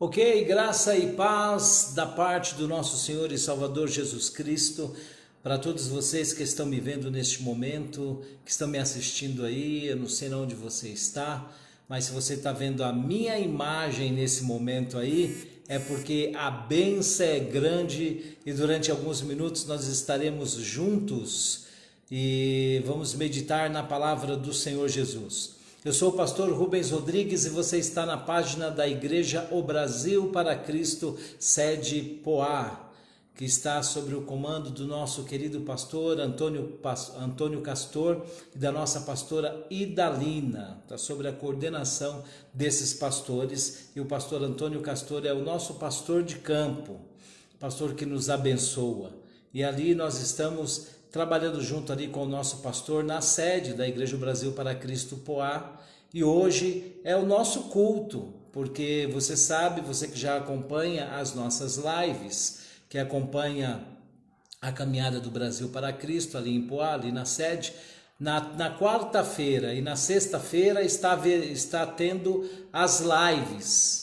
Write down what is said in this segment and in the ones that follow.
Ok, graça e paz da parte do nosso Senhor e Salvador Jesus Cristo para todos vocês que estão me vendo neste momento, que estão me assistindo aí. Eu não sei onde você está, mas se você está vendo a minha imagem nesse momento aí, é porque a bênção é grande e durante alguns minutos nós estaremos juntos e vamos meditar na palavra do Senhor Jesus. Eu sou o pastor Rubens Rodrigues e você está na página da Igreja O Brasil para Cristo, sede Poá, que está sob o comando do nosso querido pastor Antônio Castor e da nossa pastora Idalina. Está sob a coordenação desses pastores e o pastor Antônio Castor é o nosso pastor de campo, pastor que nos abençoa. E ali nós estamos trabalhando junto ali com o nosso pastor na sede da Igreja Brasil para Cristo Poá, e hoje é o nosso culto, porque você sabe, você que já acompanha as nossas lives, que acompanha a caminhada do Brasil para Cristo ali em Poá, ali na sede, na quarta-feira e na sexta-feira está tendo as lives,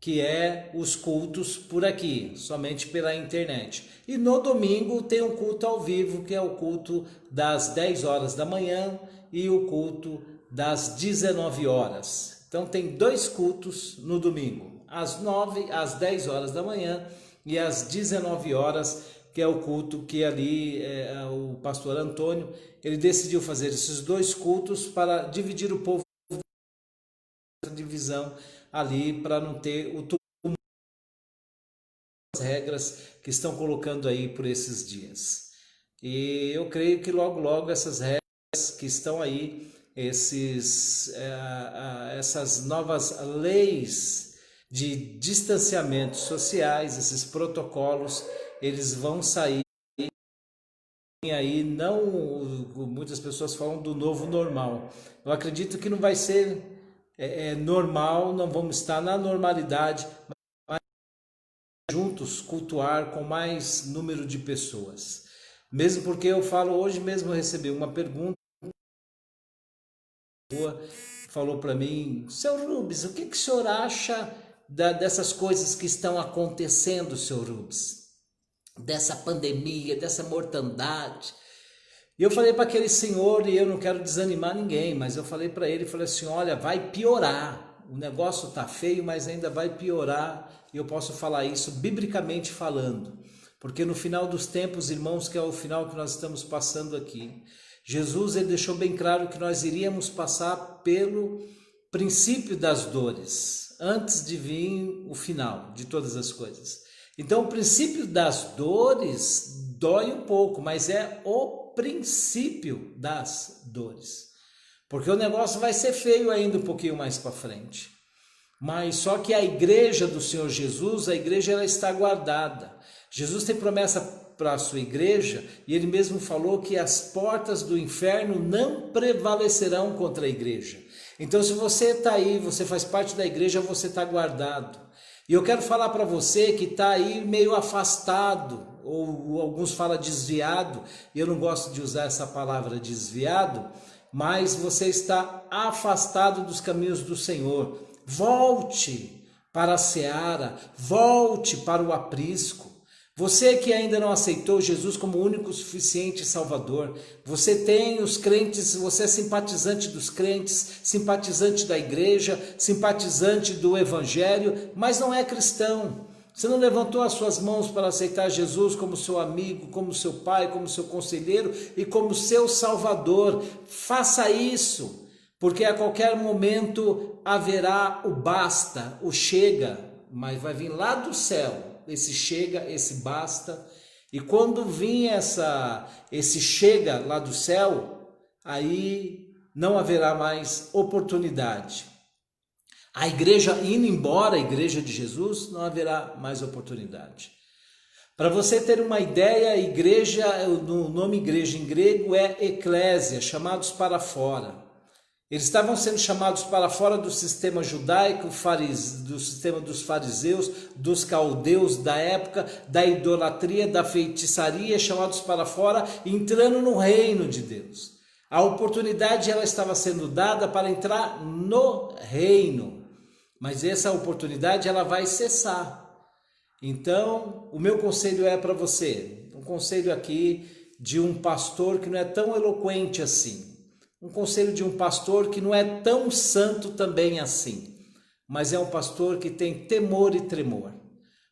que é os cultos por aqui, somente pela internet. E no domingo tem um culto ao vivo, que é o culto das 10 horas da manhã e o culto das 19 horas. Então tem dois cultos no domingo, às 9, às 10 horas da manhã e às 19 horas, que é o culto que ali o pastor Antônio, ele decidiu fazer esses dois cultos para dividir o povo, divisão ali, para não ter o regras que estão colocando aí por esses dias. E eu creio que logo essas regras que estão aí, essas novas leis de distanciamento sociais, esses protocolos, eles vão sair aí. Não, muitas pessoas falam do novo normal. Eu acredito que não vai ser normal, não vamos estar na normalidade, juntos cultuar com mais número de pessoas. Mesmo porque eu falo, hoje mesmo eu recebi uma pergunta, falou para mim: seu Rubens, o que o senhor acha dessas coisas que estão acontecendo, seu Rubens? Dessa pandemia, dessa mortandade. E eu falei para aquele senhor, e eu não quero desanimar ninguém, mas eu falei para ele, falei assim: olha, vai piorar. O negócio está feio, mas ainda vai piorar. E eu posso falar isso biblicamente falando, porque no final dos tempos, irmãos, que é o final que nós estamos passando aqui, Jesus ele deixou bem claro que nós iríamos passar pelo princípio das dores, antes de vir o final de todas as coisas. Então o princípio das dores dói um pouco, mas é o princípio das dores, porque o negócio vai ser feio ainda um pouquinho mais para frente. Mas só que a igreja do Senhor Jesus, a igreja ela está guardada. Jesus tem promessa para a sua igreja e ele mesmo falou que as portas do inferno não prevalecerão contra a igreja. Então se você está aí, você faz parte da igreja, você está guardado. E eu quero falar para você que está aí meio afastado, ou alguns falam desviado, e eu não gosto de usar essa palavra desviado, mas você está afastado dos caminhos do Senhor. Volte para a seara, volte para o aprisco. Você que ainda não aceitou Jesus como único, suficiente Salvador, você tem os crentes, você é simpatizante dos crentes, simpatizante da igreja, simpatizante do evangelho, mas não é cristão. Você não levantou as suas mãos para aceitar Jesus como seu amigo, como seu pai, como seu conselheiro e como seu Salvador. Faça isso. Porque a qualquer momento haverá o basta, o chega, mas vai vir lá do céu, esse chega, esse basta. E quando vir esse chega lá do céu, aí não haverá mais oportunidade. A igreja indo embora, a igreja de Jesus, não haverá mais oportunidade. Para você ter uma ideia, a igreja, o nome igreja em grego é eclésia, chamados para fora. Eles estavam sendo chamados para fora do sistema judaico, do sistema dos fariseus, dos caldeus da época, da idolatria, da feitiçaria, chamados para fora, entrando no reino de Deus. A oportunidade ela estava sendo dada para entrar no reino. mas essa oportunidade ela vai cessar. Então, o meu conselho é para você, um conselho aqui de um pastor que não é tão eloquente assim, um conselho de um pastor que não é tão santo também assim, mas é um pastor que tem temor e tremor.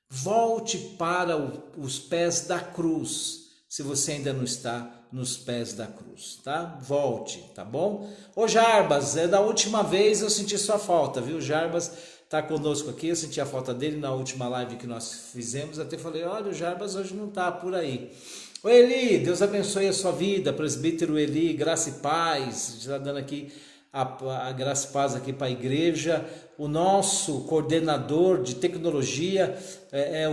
Volte para os pés da cruz, se você ainda não está nos pés da cruz, tá? Volte, tá bom? Ô Jarbas, da última vez eu senti sua falta, viu? Jarbas tá conosco aqui, eu senti a falta dele na última live que nós fizemos, até falei, olha, o Jarbas hoje não tá por aí. Ô Eli, Deus abençoe a sua vida, presbítero Eli, graça e paz, está dando aqui a graça e paz aqui para a igreja. O nosso coordenador de tecnologia,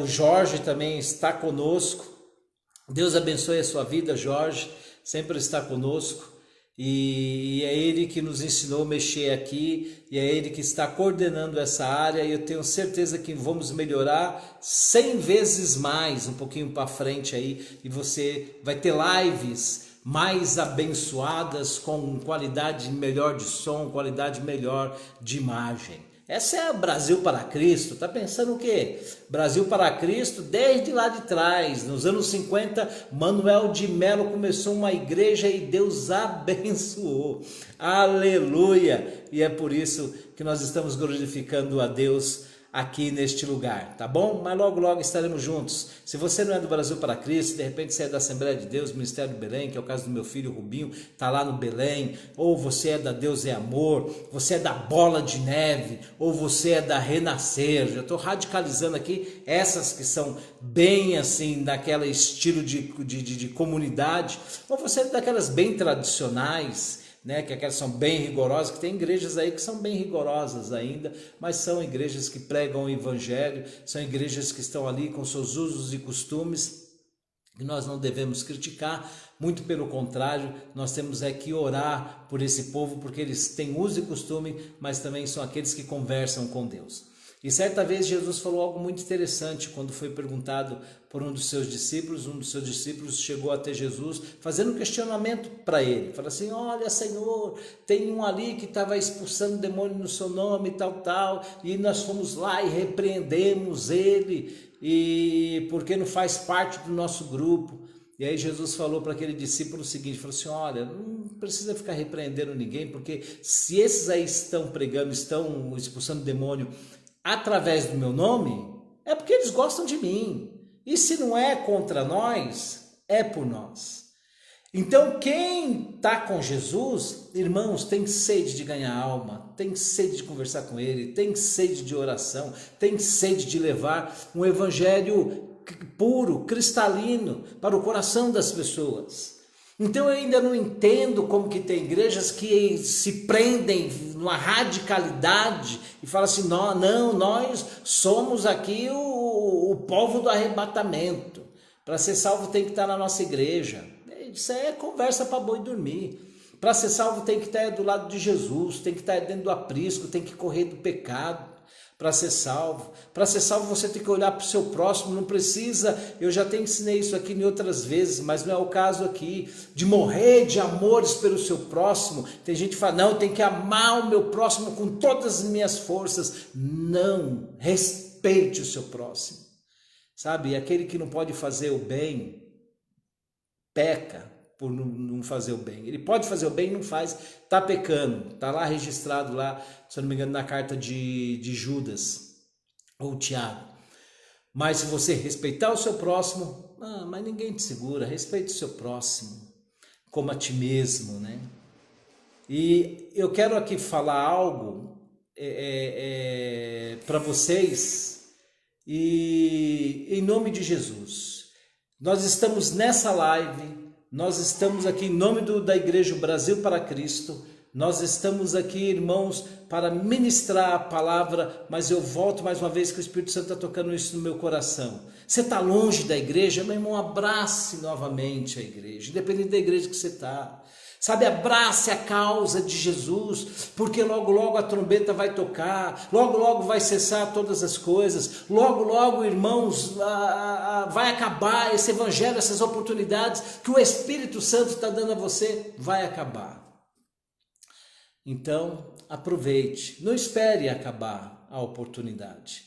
o Jorge, também está conosco. Deus abençoe a sua vida, Jorge, sempre está conosco. E é ele que nos ensinou a mexer aqui, e é ele que está coordenando essa área, e eu tenho certeza que vamos melhorar 100 vezes mais, um pouquinho para frente aí, e você vai ter lives mais abençoadas, com qualidade melhor de som, qualidade melhor de imagem. Essa é Brasil para Cristo. Tá pensando o quê? Brasil para Cristo desde lá de trás, nos anos 50, Manuel de Melo começou uma igreja e Deus abençoou. Aleluia! E é por isso que nós estamos glorificando a Deus aqui neste lugar, tá bom? Mas logo, logo estaremos juntos. Se você não é do Brasil para Cristo, de repente você é da Assembleia de Deus, Ministério do Belém, que é o caso do meu filho Rubinho, tá lá no Belém, ou você é da Deus é Amor, você é da Bola de Neve, ou você é da Renascer, já estou radicalizando aqui essas que são bem assim, daquele estilo de comunidade, ou você é daquelas bem tradicionais, né, que aquelas são bem rigorosas, que tem igrejas aí que são bem rigorosas ainda, mas são igrejas que pregam o evangelho, são igrejas que estão ali com seus usos e costumes, que nós não devemos criticar, muito pelo contrário, nós temos que orar por esse povo, porque eles têm uso e costume, mas também são aqueles que conversam com Deus. E certa vez Jesus falou algo muito interessante quando foi perguntado por um dos seus discípulos chegou até Jesus fazendo um questionamento para ele, falou assim, olha Senhor, tem um ali que estava expulsando demônio no seu nome tal, e nós fomos lá e repreendemos ele, e porque não faz parte do nosso grupo. E aí Jesus falou para aquele discípulo o seguinte, falou assim, olha, não precisa ficar repreendendo ninguém, porque se esses aí estão pregando, estão expulsando demônio através do meu nome, é porque eles gostam de mim. E se não é contra nós, é por nós. Então quem está com Jesus, irmãos, tem sede de ganhar alma, tem sede de conversar com ele, tem sede de oração, tem sede de levar um evangelho puro, cristalino para o coração das pessoas. Então eu ainda não entendo como que tem igrejas que se prendem numa radicalidade e falam assim, não, nós somos aqui o povo do arrebatamento. Para ser salvo tem que estar na nossa igreja. Isso aí é conversa para boi dormir. Para ser salvo tem que estar do lado de Jesus, tem que estar dentro do aprisco, tem que correr do pecado. Para ser salvo você tem que olhar para o seu próximo, não precisa, eu já te ensinei isso aqui em outras vezes, mas não é o caso aqui, de morrer de amores pelo seu próximo. Tem gente que fala, não, eu tenho que amar o meu próximo com todas as minhas forças. Não, respeite o seu próximo, sabe, e aquele que não pode fazer o bem, peca por não fazer o bem. Ele pode fazer o bem e não faz, está pecando, está lá registrado lá, se eu não me engano, na carta de Judas ou Tiago. Mas se você respeitar o seu próximo, mas ninguém te segura, respeite o seu próximo como a ti mesmo, né? E eu quero aqui falar algo para vocês, e em nome de Jesus, nós estamos nessa live. Nós estamos aqui em nome da Igreja Brasil para Cristo, nós estamos aqui, irmãos, para ministrar a palavra, mas eu volto mais uma vez que o Espírito Santo está tocando isso no meu coração. Você está longe da igreja, meu irmão, abrace novamente a igreja, independente da igreja que você está. Sabe, abrace a causa de Jesus, porque logo, logo a trombeta vai tocar, logo, logo vai cessar todas as coisas, logo, logo, irmãos, vai acabar esse evangelho, essas oportunidades que o Espírito Santo está dando a você, vai acabar. Então, aproveite, não espere acabar, a oportunidade.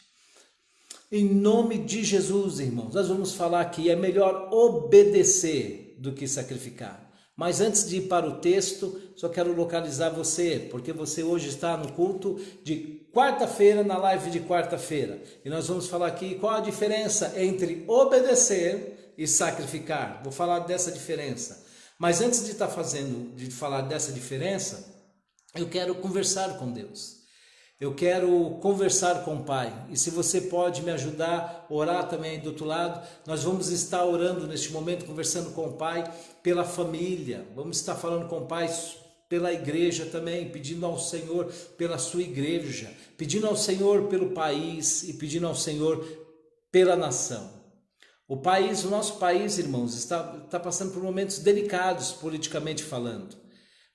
Em nome de Jesus, irmãos, nós vamos falar que é melhor obedecer do que sacrificar. Mas antes de ir para o texto, só quero localizar você, porque você hoje está no culto de quarta-feira, na live de quarta-feira. E nós vamos falar aqui qual a diferença entre obedecer e sacrificar. Vou falar dessa diferença. Mas antes de falar dessa diferença, eu quero conversar com Deus. Eu quero conversar com o Pai. E se você pode me ajudar, orar também do outro lado, nós vamos estar orando neste momento, conversando com o Pai pela família. Vamos estar falando com o Pai pela igreja também, pedindo ao Senhor pela sua igreja, pedindo ao Senhor pelo país e pedindo ao Senhor pela nação. O nosso país, irmãos, está passando por momentos delicados politicamente falando.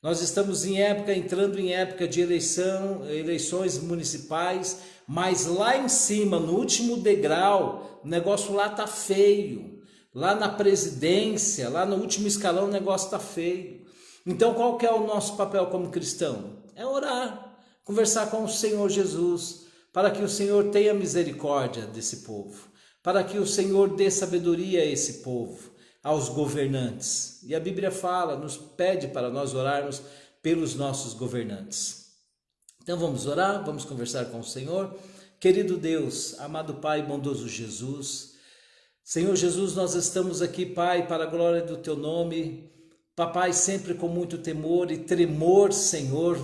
Nós estamos entrando em época de eleições municipais, mas lá em cima, no último degrau, o negócio lá está feio. Lá na presidência, lá no último escalão, o negócio está feio. Então qual que é o nosso papel como cristão? É orar, conversar com o Senhor Jesus, para que o Senhor tenha misericórdia desse povo, para que o Senhor dê sabedoria a esse povo, aos governantes. E a Bíblia fala, nos pede para nós orarmos pelos nossos governantes. Então vamos orar, vamos conversar com o Senhor. Querido Deus, amado Pai, bondoso Jesus, Senhor Jesus, nós estamos aqui, Pai, para a glória do Teu nome, Papai, sempre com muito temor e tremor, Senhor,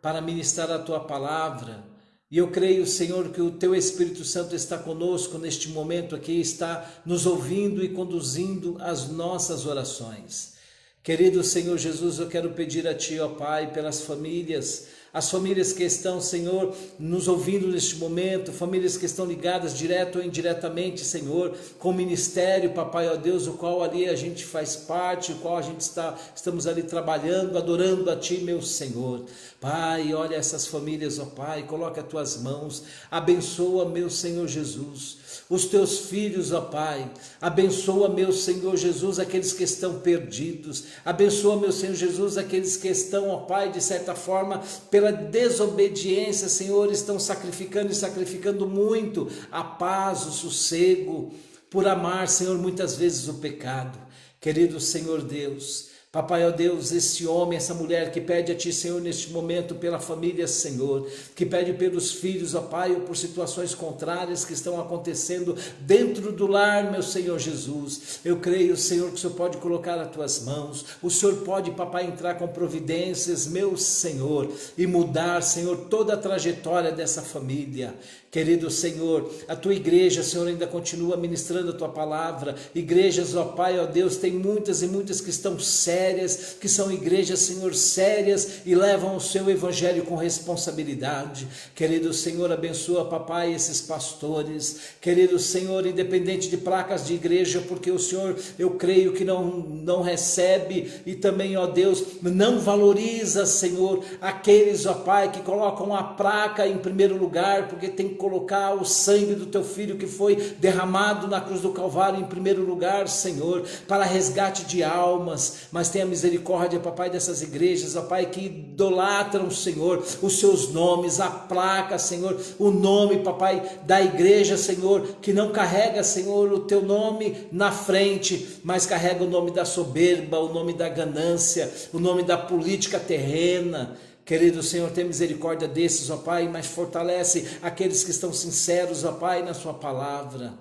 para ministrar a Tua palavra. E eu creio, Senhor, que o Teu Espírito Santo está conosco neste momento aqui, está nos ouvindo e conduzindo as nossas orações. Querido Senhor Jesus, eu quero pedir a Ti, ó Pai, pelas famílias, as famílias que estão, Senhor, nos ouvindo neste momento, famílias que estão ligadas direto ou indiretamente, Senhor, com o ministério, Papai, ó Deus, o qual ali a gente faz parte, o qual a gente estamos ali trabalhando, adorando a Ti, meu Senhor. Pai, olha essas famílias, ó Pai, coloca as Tuas mãos, abençoa, meu Senhor Jesus, os Teus filhos, ó Pai, abençoa, meu Senhor Jesus, aqueles que estão perdidos, abençoa, meu Senhor Jesus, aqueles que estão, ó Pai, de certa forma, pela desobediência, Senhor, estão sacrificando muito a paz, o sossego, por amar, Senhor, muitas vezes o pecado. Querido Senhor Deus, Papai, ó Deus, esse homem, essa mulher que pede a Ti, Senhor, neste momento pela família, Senhor, que pede pelos filhos, ó Pai, ou por situações contrárias que estão acontecendo dentro do lar, meu Senhor Jesus. Eu creio, Senhor, que o Senhor pode colocar as Tuas mãos, o Senhor pode, Papai, entrar com providências, meu Senhor, e mudar, Senhor, toda a trajetória dessa família. Querido Senhor, a Tua igreja, Senhor, ainda continua ministrando a Tua palavra. Igrejas, ó Pai, ó Deus, tem muitas e muitas que estão sérias, que são igrejas, Senhor, sérias e levam o Seu evangelho com responsabilidade. Querido Senhor, abençoa, Papai, esses pastores. Querido Senhor, independente de placas de igreja, porque o Senhor, eu creio que não recebe e também, ó Deus, não valoriza, Senhor, aqueles, ó Pai, que colocam a placa em primeiro lugar, porque tem que colocar o sangue do Teu Filho que foi derramado na cruz do Calvário em primeiro lugar, Senhor, para resgate de almas. Mas tenha misericórdia, Papai, dessas igrejas, ó Pai, que idolatram, Senhor, os Seus nomes, a placa, Senhor, o nome, Papai, da igreja, Senhor, que não carrega, Senhor, o Teu nome na frente, mas carrega o nome da soberba, o nome da ganância, o nome da política terrena. Querido Senhor, tenha misericórdia desses, ó Pai, mas fortalece aqueles que estão sinceros, ó Pai, na Sua palavra.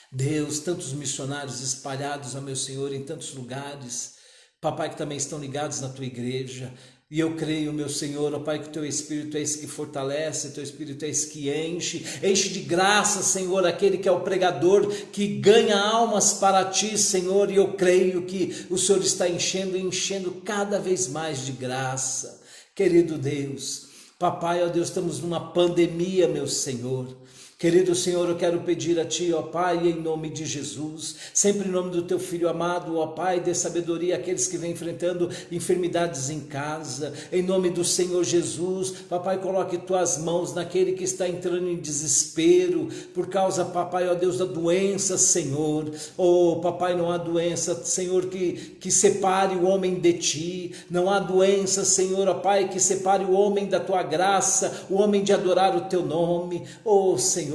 Deus, tantos missionários espalhados, ó meu Senhor, em tantos lugares, Papai, que também estão ligados na Tua igreja. E eu creio, meu Senhor, ó Pai, que o Teu Espírito é esse que fortalece, o Teu Espírito é esse que enche de graça, Senhor, aquele que é o pregador, que ganha almas para Ti, Senhor, e eu creio que o Senhor está enchendo cada vez mais de graça. Querido Deus, Papai, ó Deus, estamos numa pandemia, meu Senhor. Querido Senhor, eu quero pedir a Ti, ó Pai, em nome de Jesus, sempre em nome do Teu Filho amado, ó Pai, dê sabedoria àqueles que vêm enfrentando enfermidades em casa, em nome do Senhor Jesus, Papai, coloque Tuas mãos naquele que está entrando em desespero, por causa, Papai, ó Deus, da doença, Senhor, Papai, não há doença, Senhor, que separe o homem de Ti, não há doença, Senhor, ó Pai, que separe o homem da Tua graça, o homem de adorar o Teu nome, Senhor,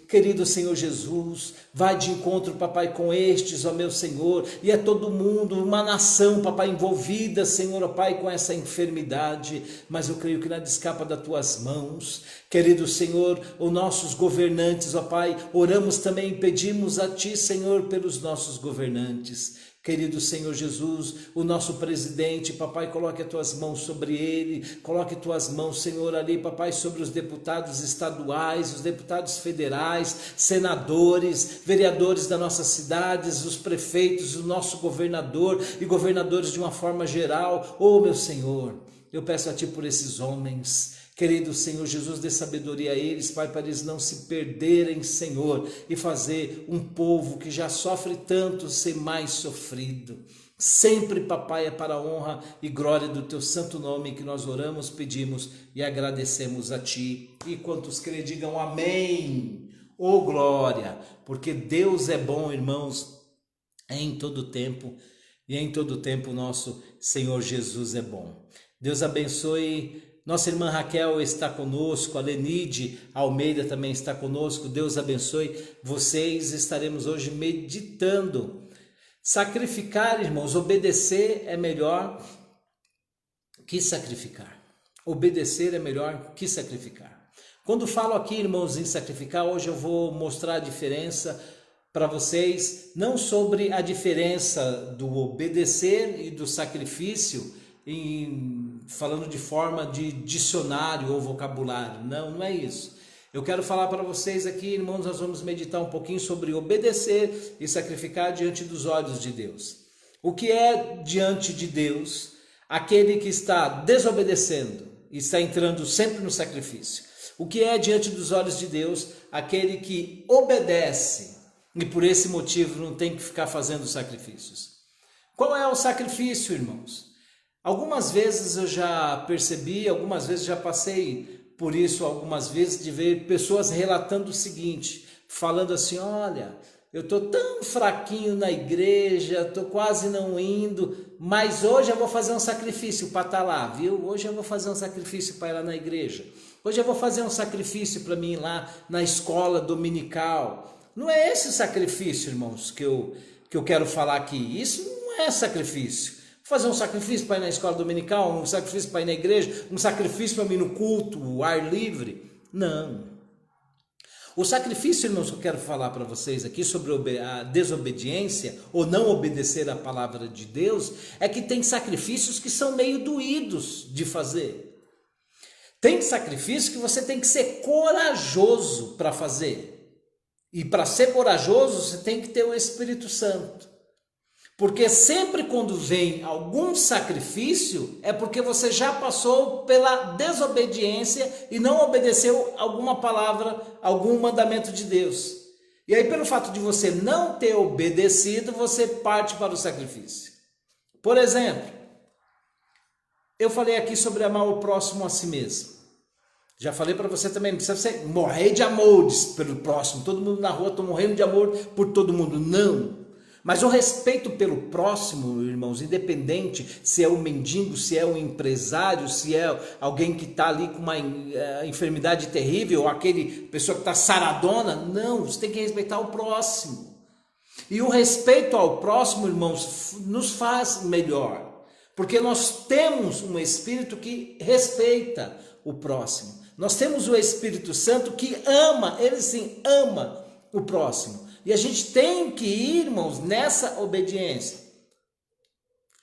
querido Senhor Jesus, vai de encontro, Papai, com estes, ó meu Senhor, e é todo mundo, uma nação, Papai, envolvida, Senhor, ó Pai, com essa enfermidade, mas eu creio que nada escapa das Tuas mãos, querido Senhor, os nossos governantes, ó Pai, oramos também e pedimos a Ti, Senhor, pelos nossos governantes, querido Senhor Jesus, o nosso presidente, Papai, coloque as Tuas mãos sobre ele, coloque Tuas mãos, Senhor, ali, Papai, sobre os deputados estaduais, os deputados federais, senadores, vereadores das nossas cidades, os prefeitos, o nosso governador e governadores de uma forma geral. Meu Senhor, eu peço a Ti por esses homens. Querido Senhor Jesus, dê sabedoria a eles, Pai, para eles não se perderem, Senhor, e fazer um povo que já sofre tanto ser mais sofrido. Sempre, Papai, é para a honra e glória do Teu santo nome que nós oramos, pedimos e agradecemos a Ti. E quantos crê, digam amém, glória, porque Deus é bom, irmãos, em todo tempo, e em todo tempo nosso Senhor Jesus é bom. Deus abençoe. Nossa irmã Raquel está conosco, a Lenide Almeida também está conosco, Deus abençoe vocês. Estaremos hoje meditando. Sacrificar, irmãos, obedecer é melhor que sacrificar. Obedecer é melhor que sacrificar. Quando falo aqui, irmãos, em sacrificar, hoje eu vou mostrar a diferença para vocês, não sobre a diferença do obedecer e do sacrifício, falando de forma de dicionário ou vocabulário, não é isso. Eu quero falar para vocês aqui, irmãos, nós vamos meditar um pouquinho sobre obedecer e sacrificar diante dos olhos de Deus. O que é diante de Deus? Aquele que está desobedecendo e está entrando sempre no sacrifício. O que é diante dos olhos de Deus? Aquele que obedece e por esse motivo não tem que ficar fazendo sacrifícios. Qual é o sacrifício, irmãos? Algumas vezes eu já percebi, algumas vezes já passei por isso, algumas vezes de ver pessoas relatando o seguinte, falando assim, olha, eu estou tão fraquinho na igreja, estou quase não indo, mas hoje eu vou fazer um sacrifício para estar lá, viu? Hoje eu vou fazer um sacrifício para ir lá na igreja, hoje eu vou fazer um sacrifício para mim ir lá na escola dominical. Não é esse o sacrifício, irmãos, que eu quero falar aqui, isso não é sacrifício. Fazer um sacrifício para ir na escola dominical, um sacrifício para ir na igreja, um sacrifício para ir no culto, o ar livre. Não. O sacrifício, irmãos, que eu quero falar para vocês aqui sobre a desobediência ou não obedecer à palavra de Deus, é que tem sacrifícios que são meio doídos de fazer. Tem sacrifício que você tem que ser corajoso para fazer. E para ser corajoso, você tem que ter o Espírito Santo. Porque sempre quando vem algum sacrifício, é porque você já passou pela desobediência e não obedeceu alguma palavra, algum mandamento de Deus. E aí, pelo fato de você não ter obedecido, você parte para o sacrifício. Por exemplo, eu falei aqui sobre amar o próximo a si mesmo. Já falei para você também, não precisa você morrer de amor pelo próximo. Todo mundo na rua está morrendo de amor por todo mundo. Não. Mas o respeito pelo próximo, irmãos, independente se é um mendigo, se é um empresário, se é alguém que está ali com uma enfermidade terrível, ou aquele pessoa que está saradona, não, você tem que respeitar o próximo. E o respeito ao próximo, irmãos, nos faz melhor, porque nós temos um Espírito que respeita o próximo. Nós temos o Espírito Santo que ama, ele sim ama o próximo. E a gente tem que ir, irmãos, nessa obediência.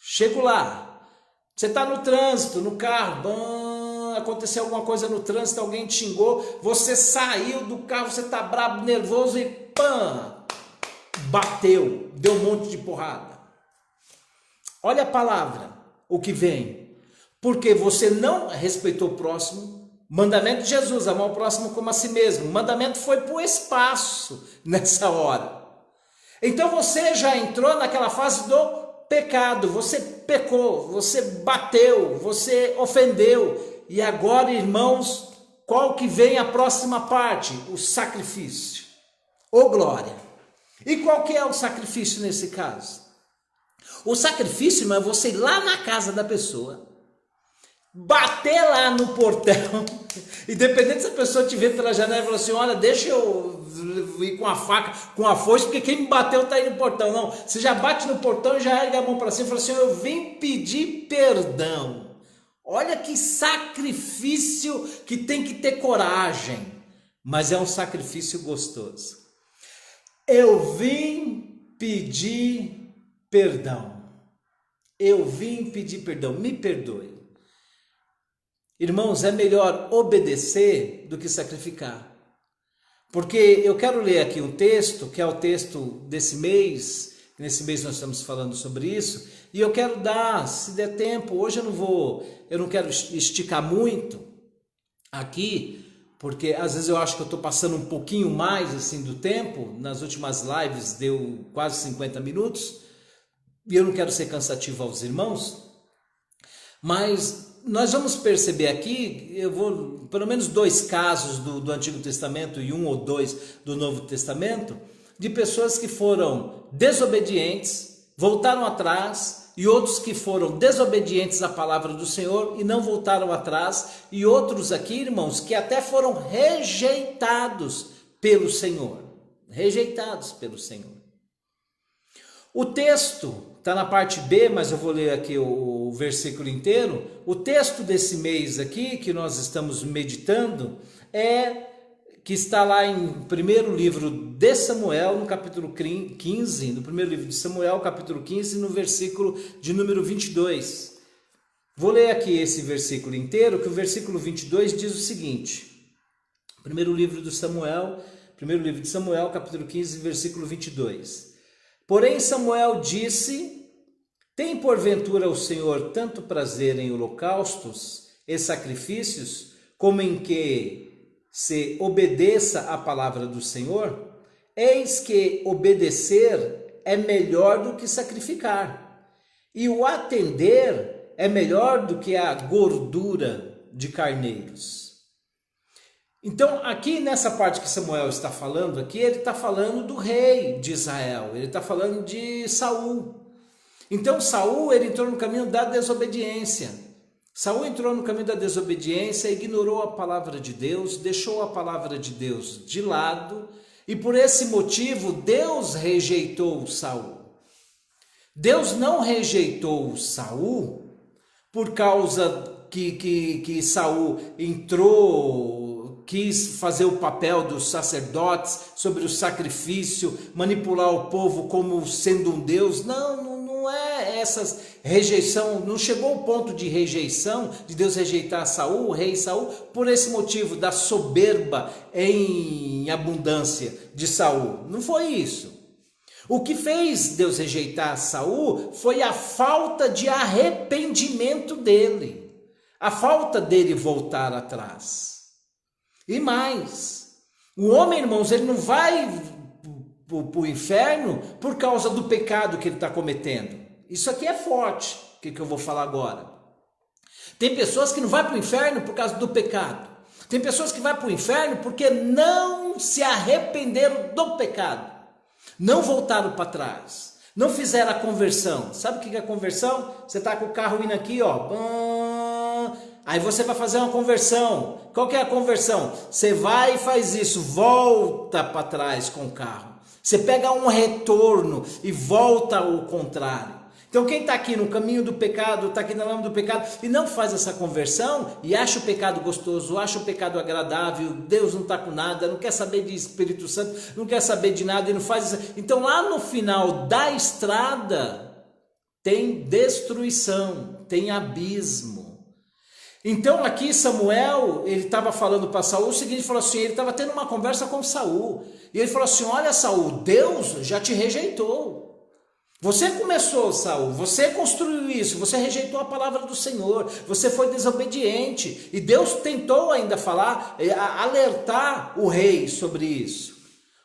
Chego lá, você está no trânsito, no carro, aconteceu alguma coisa no trânsito, alguém te xingou, você saiu do carro, você está bravo, nervoso e bateu, deu um monte de porrada. Olha a palavra, o que vem. Porque você não respeitou o próximo, Mandamento de Jesus, amar o próximo como a si mesmo. O mandamento foi para o espaço nessa hora. Então você já entrou naquela fase do pecado. Você pecou, você bateu, você ofendeu. E agora, irmãos, qual que vem a próxima parte? O sacrifício. Ô glória! E qual que é o sacrifício nesse caso? O sacrifício, irmão, é você ir lá na casa da pessoa, bater lá no portão, independente se a pessoa te ver pela janela e falar assim, olha, deixa eu ir com a faca, com a foice, porque quem me bateu está aí no portão. Não, você já bate no portão e já ergue a mão para cima e fala assim, eu vim pedir perdão. Olha que sacrifício que tem que ter coragem, mas é um sacrifício gostoso. Eu vim pedir perdão. Eu vim pedir perdão, me perdoe. Irmãos, é melhor obedecer do que sacrificar. Porque eu quero ler aqui um texto, que é o texto desse mês, nesse mês nós estamos falando sobre isso, e eu quero dar, se der tempo, hoje eu não quero esticar muito aqui, porque às vezes eu acho que eu estou passando um pouquinho mais assim do tempo, nas últimas lives deu quase 50 minutos, e eu não quero ser cansativo aos irmãos, mas nós vamos perceber aqui, eu vou, pelo menos 2 casos do Antigo Testamento e 1 ou 2 do Novo Testamento, de pessoas que foram desobedientes, voltaram atrás, e outros que foram desobedientes à palavra do Senhor e não voltaram atrás, e outros aqui, irmãos, que até foram rejeitados pelo Senhor. Rejeitados pelo Senhor. O texto está na parte B, mas eu vou ler aqui o versículo inteiro. O texto desse mês aqui, que nós estamos meditando, que está lá em primeiro livro de Samuel, no capítulo 15, no primeiro livro de Samuel, capítulo 15, no versículo de número 22. Vou ler aqui esse versículo inteiro, que o versículo 22 diz o seguinte. Primeiro livro de Samuel, capítulo 15, versículo 22. Porém Samuel disse, tem porventura o Senhor tanto prazer em holocaustos e sacrifícios, como em que se obedeça à palavra do Senhor? Eis que obedecer é melhor do que sacrificar, e o atender é melhor do que a gordura de carneiros. Então, aqui nessa parte que Samuel está falando, aqui ele está falando do rei de Israel, ele está falando de Saul. Então, Saul, ele entrou no caminho da desobediência. Saul entrou no caminho da desobediência, ignorou a palavra de Deus, deixou a palavra de Deus de lado, e por esse motivo, Deus rejeitou Saul. Deus não rejeitou Saul por causa que Saul quis fazer o papel dos sacerdotes sobre o sacrifício, manipular o povo como sendo um Deus. Não é essa rejeição, não chegou ao ponto de rejeição, de Deus rejeitar Saul, o rei Saul, por esse motivo da soberba em abundância de Saul. Não foi isso. O que fez Deus rejeitar Saul foi a falta de arrependimento dele, a falta dele voltar atrás. E mais, o homem, irmãos, ele não vai para o inferno por causa do pecado que ele está cometendo. Isso aqui é forte, o que eu vou falar agora. Tem pessoas que não vão para o inferno por causa do pecado. Tem pessoas que vão para o inferno porque não se arrependeram do pecado. Não voltaram para trás. Não fizeram a conversão. Sabe o que é a conversão? Você está com o carro indo aqui, ó. Aí você vai fazer uma conversão. Qual que é a conversão? Você vai e faz isso, volta para trás com o carro. Você pega um retorno e volta ao contrário. Então quem está aqui no caminho do pecado, está aqui na lama do pecado e não faz essa conversão e acha o pecado gostoso, acha o pecado agradável, Deus não está com nada, não quer saber de Espírito Santo, não quer saber de nada e não faz isso. Então lá no final da estrada tem destruição, tem abismo. Então aqui Samuel, ele estava falando para Saul o seguinte, falou assim, ele estava tendo uma conversa com Saul, e ele falou assim, olha Saul, Deus já te rejeitou, Você começou, Saul, você construiu isso, você rejeitou a palavra do Senhor, você foi desobediente. E Deus tentou ainda falar, alertar o rei sobre isso.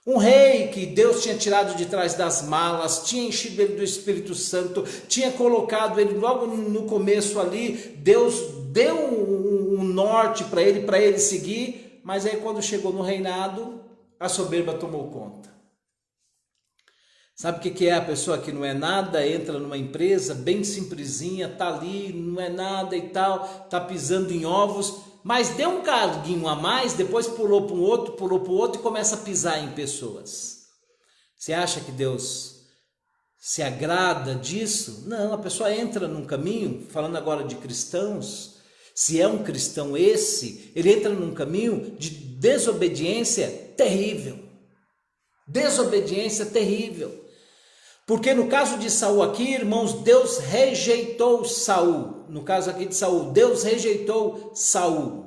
Um rei que Deus tinha tirado de trás das malas, tinha enchido ele do Espírito Santo, tinha colocado ele logo no começo ali, Deus deu um norte para ele seguir, mas aí quando chegou no reinado, a soberba tomou conta. Sabe o que é a pessoa que não é nada, entra numa empresa bem simplesinha, tá ali, não é nada e tal, tá pisando em ovos, mas deu um carguinho a mais, depois pulou para um outro, pulou para o outro e começa a pisar em pessoas. Você acha que Deus se agrada disso? Não, a pessoa entra num caminho, falando agora de cristãos, se é um cristão esse, ele entra num caminho de desobediência terrível. Desobediência terrível. Porque no caso de Saul aqui, irmãos, Deus rejeitou Saul. No caso aqui de Saul, Deus rejeitou Saul.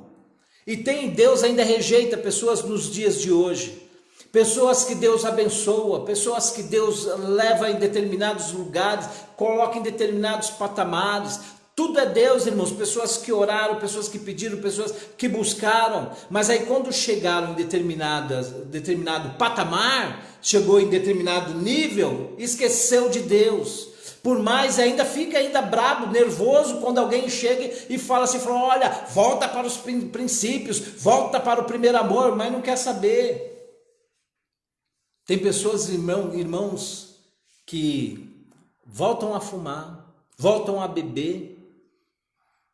E Deus ainda rejeita pessoas nos dias de hoje. Pessoas que Deus abençoa, pessoas que Deus leva em determinados lugares, coloca em determinados patamares. Tudo é Deus, irmãos, pessoas que oraram, pessoas que pediram, pessoas que buscaram, mas aí quando chegaram em determinado patamar, chegou em determinado nível, esqueceu de Deus. Por mais ainda fica brabo, nervoso quando alguém chega e fala assim, olha, volta para os princípios, volta para o primeiro amor, mas não quer saber. Tem pessoas, irmãos, que voltam a fumar, voltam a beber.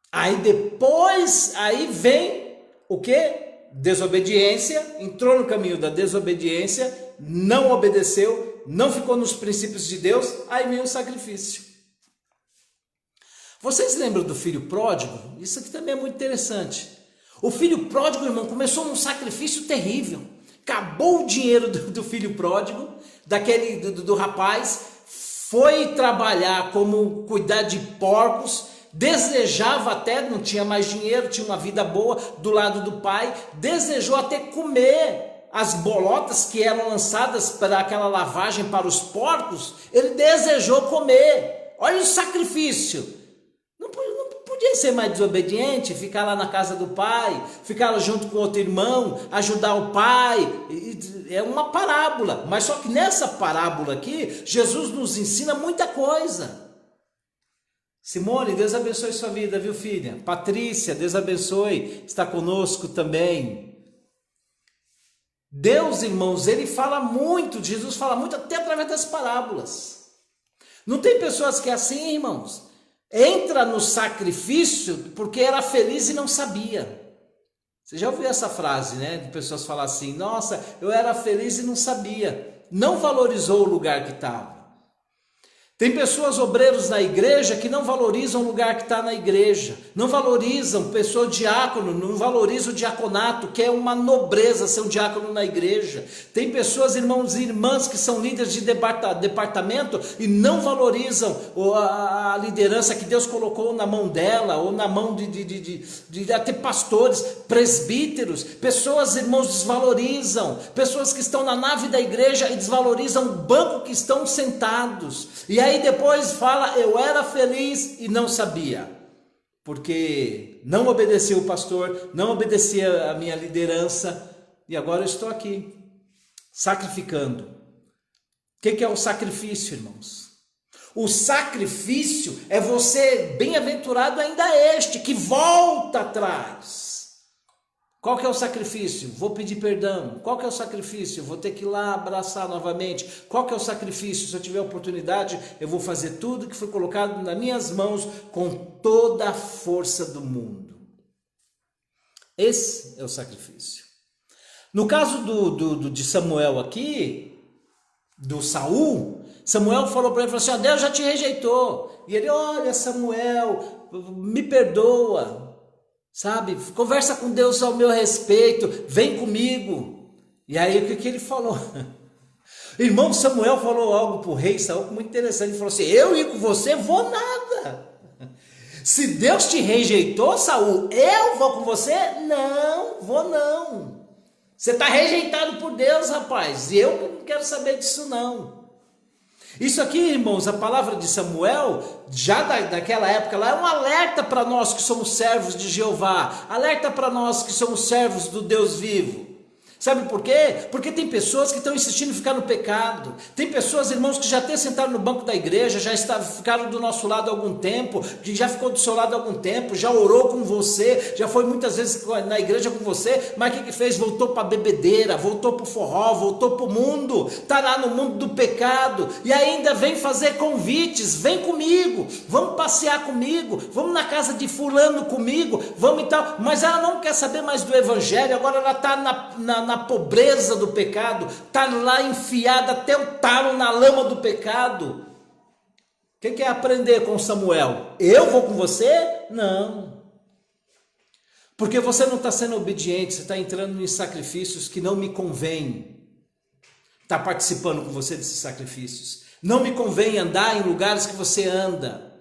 Aí depois, vem o quê? Desobediência, entrou no caminho da desobediência, não obedeceu, não ficou nos princípios de Deus, aí vem o sacrifício. Vocês lembram do filho pródigo? Isso aqui também é muito interessante. O filho pródigo, irmão, começou num sacrifício terrível. Acabou o dinheiro do filho pródigo, do rapaz, foi trabalhar como cuidar de porcos, desejava até, não tinha mais dinheiro, tinha uma vida boa do lado do pai, desejou até comer as bolotas que eram lançadas para aquela lavagem para os porcos, ele desejou comer. Olha o sacrifício. Não podia ser mais desobediente, ficar lá na casa do pai, ficar lá junto com outro irmão, ajudar o pai. É uma parábola, mas só que nessa parábola aqui, Jesus nos ensina muita coisa. Simone, Deus abençoe sua vida, viu, filha? Patrícia, Deus abençoe, está conosco também. Deus, irmãos, ele fala muito, Jesus fala muito até através das parábolas. Não tem pessoas que é assim, irmãos? Entra no sacrifício porque era feliz e não sabia. Você já ouviu essa frase, né? De pessoas falar assim, nossa, eu era feliz e não sabia. Não valorizou o lugar que estava. Tem pessoas, obreiros na igreja, que não valorizam o lugar que está na igreja, não valorizam pessoa diácono, não valorizam o diaconato, que é uma nobreza ser um diácono na igreja. Tem pessoas, irmãos e irmãs, que são líderes de departamento e não valorizam a liderança que Deus colocou na mão dela, ou na mão de até pastores, presbíteros. Pessoas, irmãos, desvalorizam, pessoas que estão na nave da igreja e desvalorizam o banco que estão sentados. E aí depois fala, eu era feliz e não sabia, porque não obedecia o pastor, não obedecia a minha liderança, e agora eu estou aqui, sacrificando. O que é o sacrifício, irmãos? O sacrifício é você, bem-aventurado ainda este, que volta atrás. Qual que é o sacrifício? Vou pedir perdão. Qual que é o sacrifício? Vou ter que ir lá abraçar novamente. Qual que é o sacrifício? Se eu tiver oportunidade, eu vou fazer tudo que foi colocado nas minhas mãos com toda a força do mundo. Esse é o sacrifício. No caso de Samuel aqui, do Saul, Samuel falou para ele, falou assim, Deus já te rejeitou. E ele, olha Samuel, me perdoa. Sabe, conversa com Deus ao meu respeito, vem comigo. E aí o que ele falou? Irmão Samuel falou algo para o rei Saul muito interessante. Ele falou assim, eu ir com você vou nada. Se Deus te rejeitou, Saul, eu vou com você? Não, vou não. Você está rejeitado por Deus, rapaz, e eu não quero saber disso não. Isso aqui, irmãos, a palavra de Samuel, já daquela época lá, é um alerta para nós que somos servos de Jeová, alerta para nós que somos servos do Deus vivo. Sabe por quê? Porque tem pessoas que estão insistindo em ficar no pecado. Tem pessoas, irmãos, que já até sentaram no banco da igreja, ficaram do nosso lado há algum tempo, que já ficou do seu lado há algum tempo, já orou com você, já foi muitas vezes na igreja com você, mas o que fez? Voltou para a bebedeira, voltou para o forró, voltou para o mundo, está lá no mundo do pecado, e ainda vem fazer convites, vem comigo, vamos passear comigo, vamos na casa de fulano comigo, vamos e tal, mas ela não quer saber mais do evangelho, agora ela está na pobreza do pecado, está lá enfiada até o talo na lama do pecado. O que é aprender com Samuel? Eu vou com você? Não. Porque você não está sendo obediente, você está entrando em sacrifícios que não me convém. Está participando com você desses sacrifícios. Não me convém andar em lugares que você anda.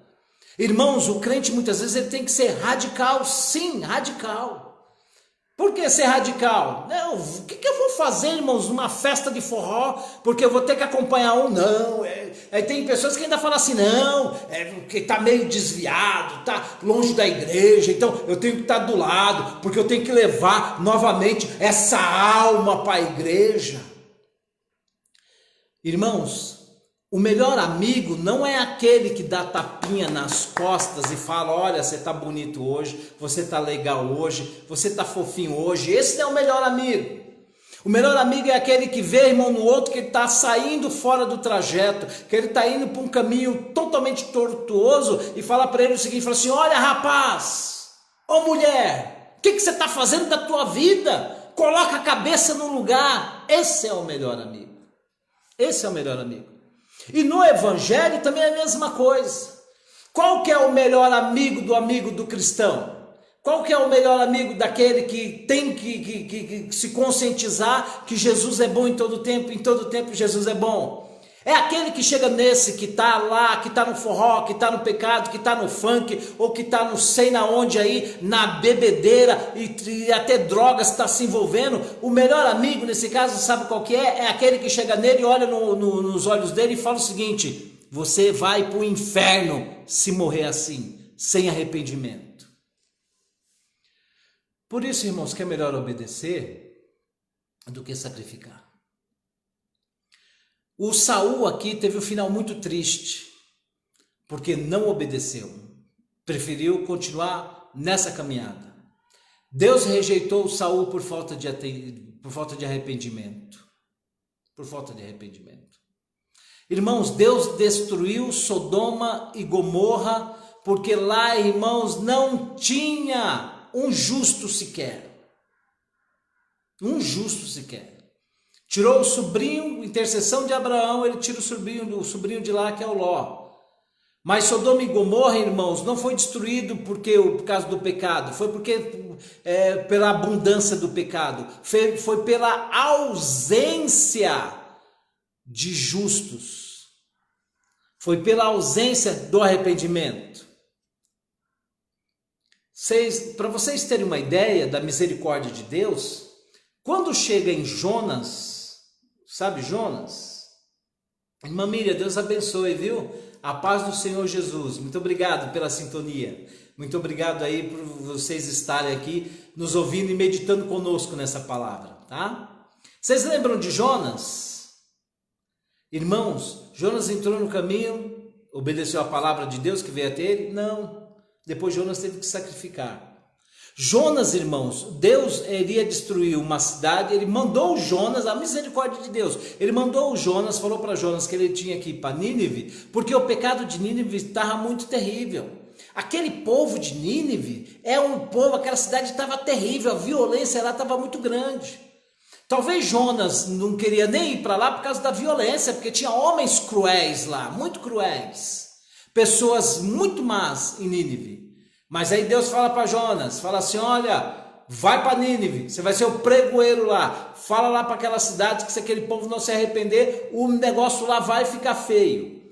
Irmãos, o crente muitas vezes ele tem que ser radical, sim, radical. Por que ser radical? Não, o que eu vou fazer, irmãos, numa festa de forró, porque eu vou ter que acompanhar um? Não, tem pessoas que ainda falam assim, não, porque está meio desviado, está longe da igreja, então eu tenho que estar do lado, porque eu tenho que levar novamente essa alma para a igreja. Irmãos, o melhor amigo não é aquele que dá tapinha nas costas e fala, olha, você está bonito hoje, você está legal hoje, você está fofinho hoje. Esse não é o melhor amigo. O melhor amigo é aquele que vê, irmão, no outro que ele está saindo fora do trajeto, que ele está indo para um caminho totalmente tortuoso e fala para ele o seguinte, fala assim, olha rapaz, ô mulher, o que você está fazendo da tua vida? Coloca a cabeça no lugar. Esse é o melhor amigo. Esse é o melhor amigo. E no evangelho também é a mesma coisa. Qual que é o melhor amigo do cristão? Qual que é o melhor amigo daquele que tem que se conscientizar que Jesus é bom em todo tempo Jesus é bom? É aquele que chega nesse, que está lá, que está no forró, que está no pecado, que está no funk, ou que está não sei na onde aí, na bebedeira, e até drogas está se envolvendo. O melhor amigo nesse caso, sabe qual que é? É aquele que chega nele, olha nos olhos dele e fala o seguinte, você vai para o inferno se morrer assim, sem arrependimento. Por isso, irmãos, que é melhor obedecer do que sacrificar. O Saul aqui teve um final muito triste, porque não obedeceu, preferiu continuar nessa caminhada. Deus rejeitou o Saul por falta de arrependimento. Por falta de arrependimento. Irmãos, Deus destruiu Sodoma e Gomorra, porque lá, irmãos, não tinha um justo sequer. Um justo sequer. Tirou o sobrinho, intercessão de Abraão, ele tira o sobrinho de lá, que é o Ló. Mas Sodoma e Gomorra, irmãos, não foi destruído por causa do pecado, foi pela abundância do pecado, foi pela ausência de justos, foi pela ausência do arrependimento. Para vocês terem uma ideia da misericórdia de Deus, quando chega em Jonas, sabe Jonas? Irmã Miriam, Deus abençoe, viu? A paz do Senhor Jesus. Muito obrigado pela sintonia. Muito obrigado aí por vocês estarem aqui nos ouvindo e meditando conosco nessa palavra, tá? Vocês lembram de Jonas? Irmãos, Jonas entrou no caminho, obedeceu a palavra de Deus que veio até ele? Não. Depois Jonas teve que sacrificar. Jonas, irmãos, Deus iria destruir uma cidade, ele mandou o Jonas, a misericórdia de Deus, ele mandou o Jonas, falou para Jonas que ele tinha que ir para Nínive, porque o pecado de Nínive estava muito terrível. Aquele povo de Nínive é um povo, aquela cidade estava terrível, a violência lá estava muito grande. Talvez Jonas não queria nem ir para lá por causa da violência, porque tinha homens cruéis lá, muito cruéis, pessoas muito más em Nínive. Mas aí Deus fala para Jonas, fala assim, olha, vai para Nínive, você vai ser o pregoeiro lá, fala lá para aquela cidade que se aquele povo não se arrepender, o negócio lá vai ficar feio.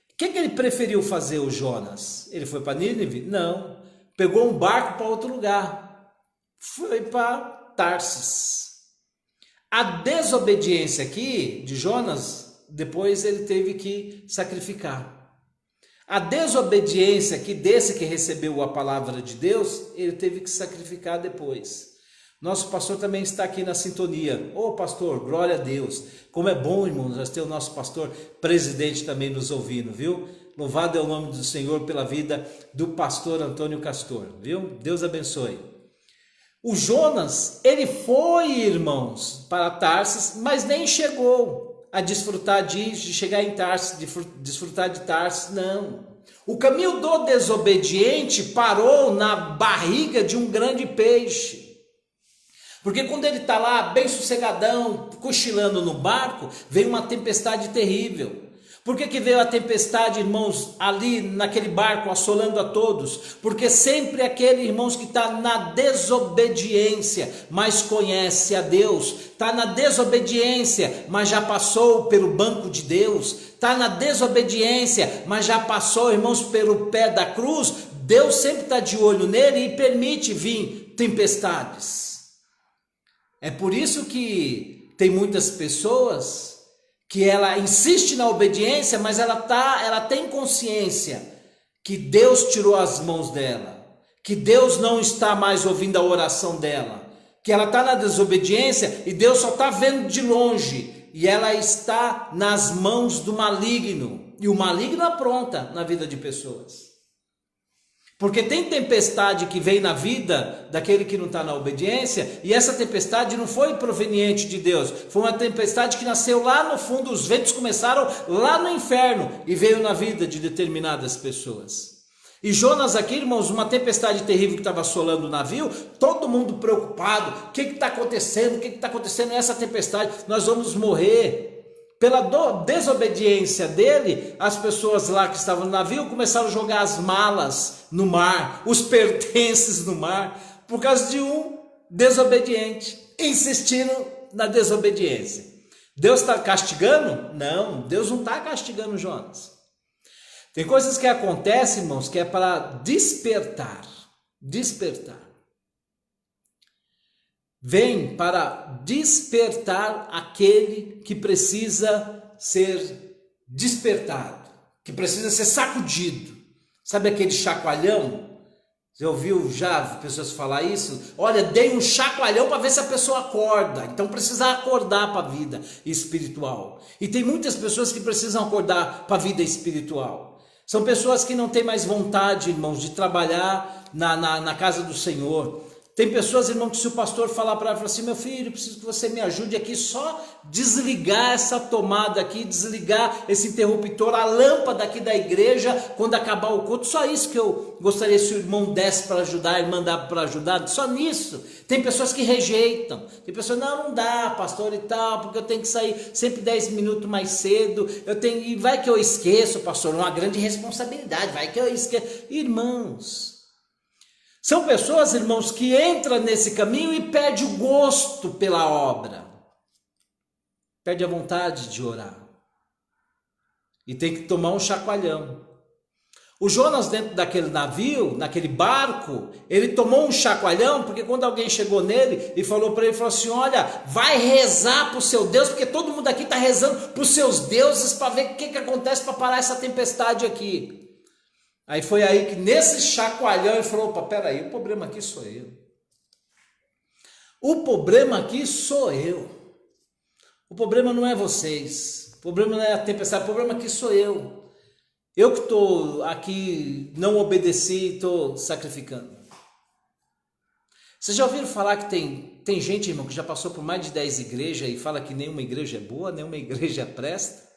O que ele preferiu fazer, o Jonas? Ele foi para Nínive? Não, pegou um barco para outro lugar, foi para Tarsis. A desobediência aqui de Jonas depois ele teve que sacrificar. A desobediência aqui desse que recebeu a palavra de Deus, ele teve que sacrificar depois. Nosso pastor também está aqui na sintonia. Ô pastor, glória a Deus. Como é bom, irmãos, nós ter o nosso pastor presidente também nos ouvindo, viu? Louvado é o nome do Senhor pela vida do pastor Antônio Castor, viu? Deus abençoe. O Jonas, ele foi, irmãos, para Tarsis, mas nem chegou a desfrutar de chegar em Tarsis, desfrutar de Tarsis, não. O caminho do desobediente parou na barriga de um grande peixe. Porque quando ele está lá bem sossegadão, cochilando no barco, veio uma tempestade terrível. Por que veio a tempestade, irmãos, ali naquele barco, assolando a todos? Porque sempre aquele, irmãos, que está na desobediência, mas conhece a Deus, está na desobediência, mas já passou pelo banco de Deus, está na desobediência, mas já passou, irmãos, pelo pé da cruz. Deus sempre está de olho nele e permite vir tempestades. É por isso que tem muitas pessoas que ela insiste na obediência, mas ela tem consciência que Deus tirou as mãos dela, que Deus não está mais ouvindo a oração dela, que ela está na desobediência e Deus só está vendo de longe, e ela está nas mãos do maligno, e o maligno apronta na vida de pessoas. Porque tem tempestade que vem na vida daquele que não está na obediência, e essa tempestade não foi proveniente de Deus, foi uma tempestade que nasceu lá no fundo, os ventos começaram lá no inferno e veio na vida de determinadas pessoas. E Jonas aqui, irmãos, uma tempestade terrível que estava assolando o navio, todo mundo preocupado, o que está acontecendo, o que está acontecendo nessa tempestade, nós vamos morrer. Pela desobediência dele, as pessoas lá que estavam no navio começaram a jogar as malas no mar, os pertences no mar, por causa de um desobediente, insistindo na desobediência. Deus está castigando? Não, Deus não está castigando Jonas. Tem coisas que acontecem, irmãos, que é para despertar. Vem para despertar aquele que precisa ser despertado, que precisa ser sacudido. Sabe aquele chacoalhão? Você ouviu já pessoas falar isso? Olha, dei um chacoalhão para ver se a pessoa acorda. Então precisa acordar para a vida espiritual. E tem muitas pessoas que precisam acordar para a vida espiritual. São pessoas que não têm mais vontade, irmãos, de trabalhar na casa do Senhor. Tem pessoas, irmão, que se o pastor falar para ela, fala assim, meu filho, preciso que você me ajude aqui, só desligar essa tomada aqui, desligar esse interruptor, a lâmpada aqui da igreja, quando acabar o culto, só isso que eu gostaria se o irmão desse para ajudar, e mandar para ajudar, só nisso. Tem pessoas que rejeitam, tem pessoas, não dá, pastor e tal, porque eu tenho que sair sempre 10 minutos mais cedo, e vai que eu esqueço, pastor, uma grande responsabilidade, vai que eu esqueço. Irmãos, são pessoas, irmãos, que entram nesse caminho e perdem o gosto pela obra. Perde a vontade de orar. E tem que tomar um chacoalhão. O Jonas, dentro daquele navio, naquele barco, ele tomou um chacoalhão, porque quando alguém chegou nele e falou para ele, falou assim, olha, vai rezar para o seu Deus, porque todo mundo aqui está rezando para os seus deuses, para ver o que acontece para parar essa tempestade aqui. Aí foi aí que nesse chacoalhão ele falou, opa, peraí, o problema aqui sou eu. O problema aqui sou eu. O problema não é vocês. O problema não é a tempestade, o problema aqui sou eu. Eu que estou aqui, não obedeci, estou sacrificando. Vocês já ouviram falar que tem gente, irmão, que já passou por mais de 10 igrejas e fala que nenhuma igreja é boa, nenhuma igreja presta?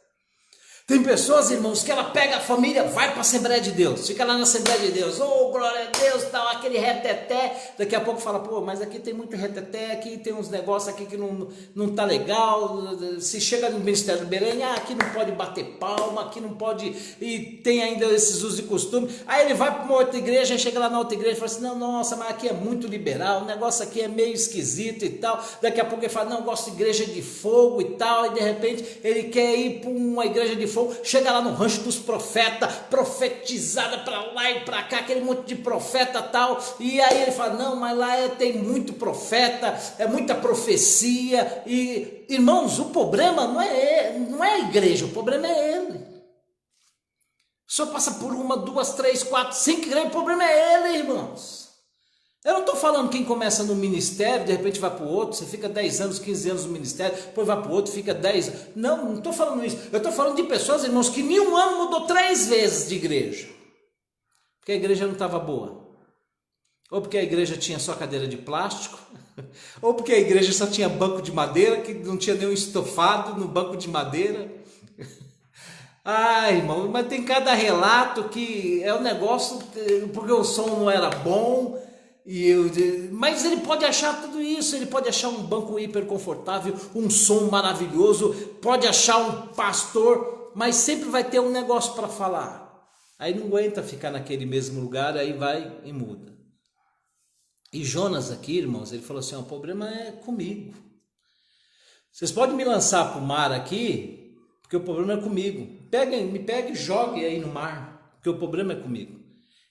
Tem pessoas, irmãos, que ela pega a família, vai para a Assembleia de Deus, fica lá na Assembleia de Deus, oh, glória a Deus, tal, aquele reteté, daqui a pouco fala, pô, mas aqui tem muito reteté, aqui tem uns negócios aqui que não tá legal, se chega no Ministério do Belém, aqui não pode bater palma, aqui não pode, e tem ainda esses usos e costumes, aí ele vai para uma outra igreja, chega lá na outra igreja e fala assim, não, nossa, mas aqui é muito liberal, o negócio aqui é meio esquisito e tal, daqui a pouco ele fala, não, eu gosto de igreja de fogo e tal, e de repente ele quer ir para uma igreja de for, chega lá no rancho dos profetas, profetizada para lá e para cá, aquele monte de profeta tal, e aí ele fala, não, mas lá tem muito profeta, é muita profecia, e irmãos, o problema não é a igreja, o problema é ele. O senhor passa por 1, 2, 3, 4, 5 igrejas, o problema é ele, irmãos. Eu não estou falando quem começa no ministério, de repente vai para o outro, você fica 10 anos, 15 anos no ministério, depois vai para o outro, fica 10 anos. Não estou falando isso. Eu estou falando de pessoas, irmãos, que em um ano mudou 3 vezes de igreja. Porque a igreja não estava boa. Ou porque a igreja tinha só cadeira de plástico, ou porque a igreja só tinha banco de madeira, que não tinha nenhum estofado no banco de madeira. Ai, irmão, mas tem cada relato que é um negócio, porque o som não era bom. Mas ele pode achar tudo isso, ele pode achar um banco hiper confortável, um som maravilhoso, pode achar um pastor, mas sempre vai ter um negócio para falar. Aí não aguenta ficar naquele mesmo lugar, aí vai e muda. E Jonas aqui, irmãos, ele falou assim, o problema é comigo. Vocês podem me lançar para o mar aqui, porque o problema é comigo. Me pegue e jogue aí no mar, porque o problema é comigo.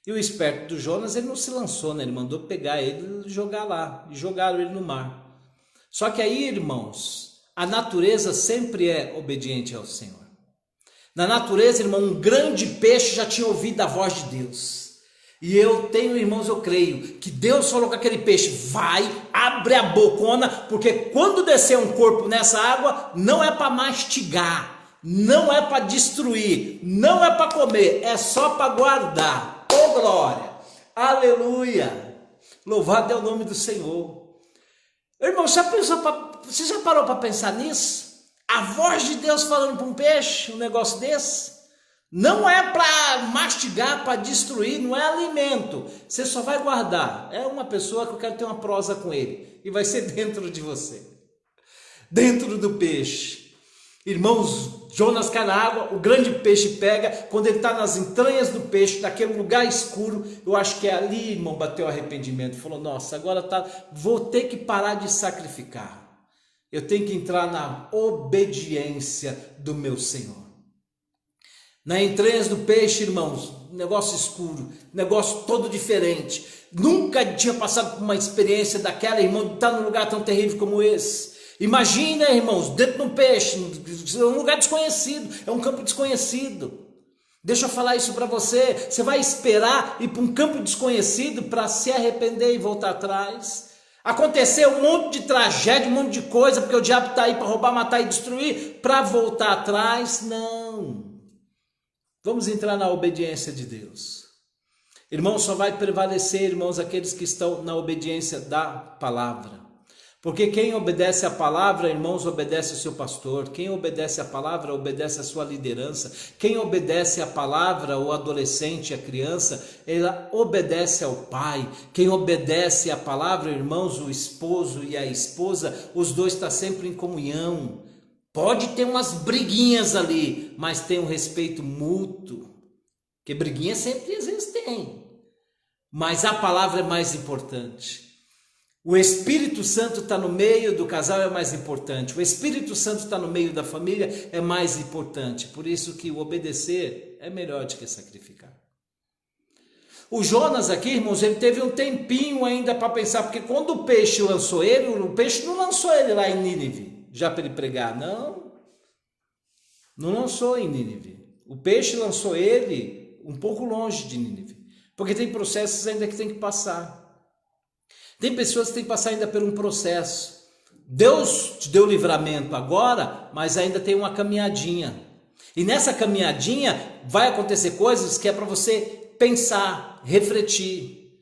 E o esperto do Jonas, ele não se lançou, né? Ele mandou pegar ele e jogar lá. E jogaram ele no mar. Só que aí, irmãos, a natureza sempre é obediente ao Senhor. Na natureza, irmão, um grande peixe já tinha ouvido a voz de Deus. E eu tenho, irmãos, eu creio que Deus falou com aquele peixe, vai, abre a bocona, porque quando descer um corpo nessa água, não é para mastigar, não é para destruir, não é para comer, é só para guardar. Oh glória, aleluia, louvado é o nome do Senhor. Irmão, você já parou para pensar nisso? A voz de Deus falando para um peixe, um negócio desse, não é para mastigar, para destruir, não é alimento, você só vai guardar. É uma pessoa que eu quero ter uma prosa com ele, e vai ser dentro de você, dentro do peixe. Irmãos, Jonas cai na água, o grande peixe pega, quando ele está nas entranhas do peixe, naquele lugar escuro, eu acho que é ali, irmão, bateu arrependimento, falou, nossa, agora vou ter que parar de sacrificar, eu tenho que entrar na obediência do meu Senhor. Nas entranhas do peixe, irmãos, negócio escuro, negócio todo diferente, nunca tinha passado por uma experiência daquela, irmão, de estar num lugar tão terrível como esse. Imagina, irmãos, dentro de um peixe, é um lugar desconhecido, é um campo desconhecido. Deixa eu falar isso para você, você vai esperar ir para um campo desconhecido para se arrepender e voltar atrás? Aconteceu um monte de tragédia, um monte de coisa, porque o diabo está aí para roubar, matar e destruir, para voltar atrás? Não. Vamos entrar na obediência de Deus. Irmãos, só vai prevalecer, irmãos, aqueles que estão na obediência da palavra. Porque quem obedece a palavra, irmãos, obedece o seu pastor. Quem obedece a palavra, obedece a sua liderança. Quem obedece a palavra, o adolescente, a criança, ela obedece ao pai. Quem obedece a palavra, irmãos, o esposo e a esposa, os dois estão sempre em comunhão. Pode ter umas briguinhas ali, mas tem um respeito mútuo. Porque briguinha sempre às vezes tem. Mas a palavra é mais importante. O Espírito Santo está no meio do casal, é mais importante. O Espírito Santo está no meio da família, é mais importante. Por isso que o obedecer é melhor do que sacrificar. O Jonas aqui, irmãos, ele teve um tempinho ainda para pensar, porque quando o peixe lançou ele, o peixe não lançou ele lá em Nínive, já para ele pregar, não. Não lançou em Nínive. O peixe lançou ele um pouco longe de Nínive, porque tem processos ainda que tem que passar. Tem pessoas que têm que passar ainda por um processo. Deus te deu livramento agora, mas ainda tem uma caminhadinha. E nessa caminhadinha vai acontecer coisas que é para você pensar, refletir.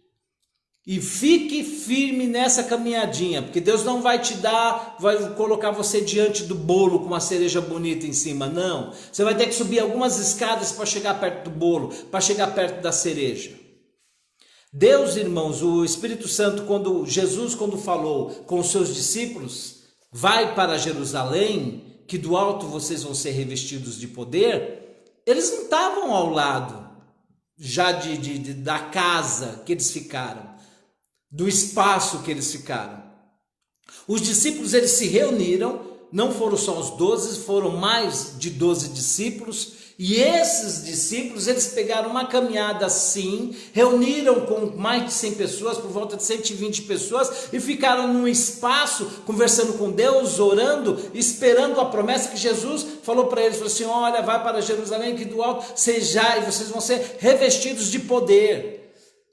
E fique firme nessa caminhadinha, porque Deus não vai te dar, vai colocar você diante do bolo com uma cereja bonita em cima, não. Você vai ter que subir algumas escadas para chegar perto do bolo, para chegar perto da cereja. Deus, irmãos, o Espírito Santo, Jesus falou com os seus discípulos, vai para Jerusalém, que do alto vocês vão ser revestidos de poder, eles não estavam ao lado já da casa que eles ficaram, do espaço que eles ficaram. Os discípulos, eles se reuniram não foram só os 12, foram mais de 12 discípulos, e esses discípulos, eles pegaram uma caminhada assim, reuniram com mais de 100 pessoas, por volta de 120 pessoas, e ficaram num espaço, conversando com Deus, orando, esperando a promessa que Jesus falou para eles, falou assim, olha, vai para Jerusalém, que do alto sejais, e vocês vão ser revestidos de poder.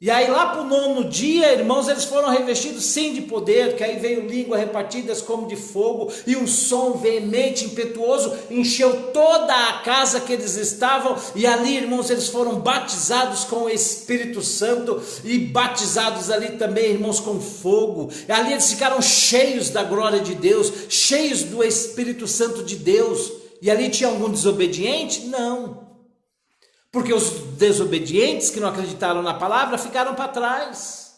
E aí lá para o 9º dia, irmãos, eles foram revestidos sim de poder, que aí veio língua repartidas como de fogo, e um som veemente, impetuoso, encheu toda a casa que eles estavam, e ali, irmãos, eles foram batizados com o Espírito Santo, e batizados ali também, irmãos, com fogo. E ali eles ficaram cheios da glória de Deus, cheios do Espírito Santo de Deus. E ali tinha algum desobediente? Não. Porque os desobedientes que não acreditaram na palavra ficaram para trás.